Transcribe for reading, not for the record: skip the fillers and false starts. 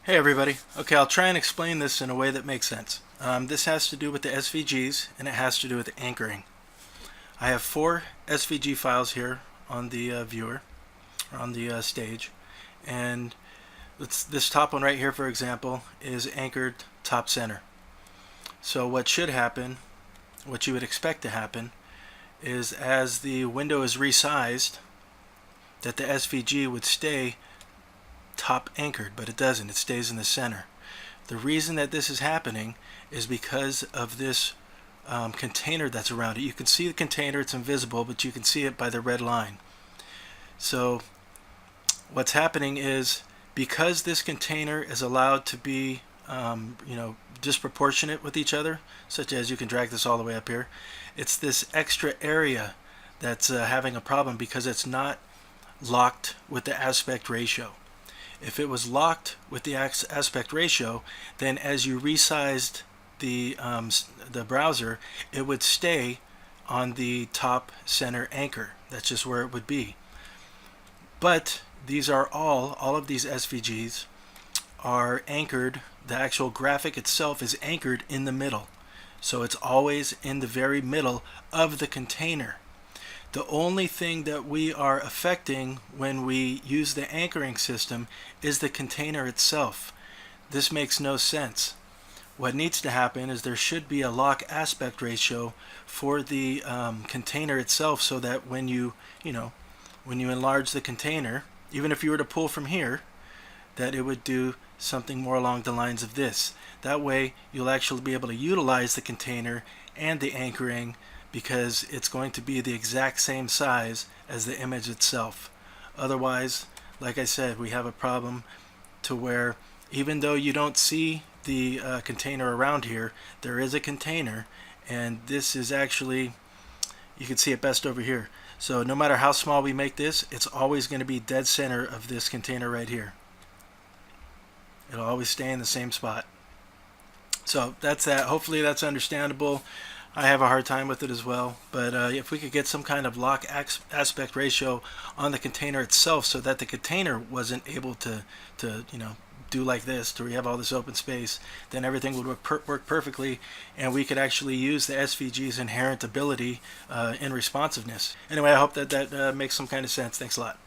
Hey everybody. Okay, I'll try and explain this in a way that makes sense. This has to do with the SVGs and it has to do with the anchoring. I have 4 SVG files here on the viewer, or on the stage, and this top one right here, for example, is anchored top center. So what should happen, what you would expect to happen, is as the window is resized, that the SVG would stay top anchored, but it doesn't. It stays in the center. The reason that this is happening is because of this container that's around it. You can see the container, it's invisible, but you can see it by the red line. So what's happening is, because this container is allowed to be disproportionate with each other, such as you can drag this all the way up here, it's this extra area that's having a problem because it's not locked with the aspect ratio. If it was locked with the aspect ratio, then as you resized the browser, it would stay on the top center anchor. That's just where it would be. But these are all of these SVGs are anchored. The actual graphic itself is anchored in the middle. So it's always in the very middle of the container. The only thing that we are affecting when we use the anchoring system is the container itself. This makes no sense. What needs to happen is there should be a lock aspect ratio for the container itself, so that when you enlarge the container, even if you were to pull from here, that it would do something more along the lines of this. That way you'll actually be able to utilize the container and the anchoring, because it's going to be the exact same size as the image itself. Otherwise, like I said, we have a problem to where even though you don't see the container around here, there is a container, and this is actually, you can see it best over here. So no matter how small we make this, it's always going to be dead center of this container right here. It'll always stay in the same spot. So that's that. Hopefully that's understandable. I have a hard time with it as well, but if we could get some kind of lock aspect ratio on the container itself, so that the container wasn't able to do like this, to where you have all this open space, then everything would work perfectly, and we could actually use the SVG's inherent ability in responsiveness. Anyway, I hope that makes some kind of sense. Thanks a lot.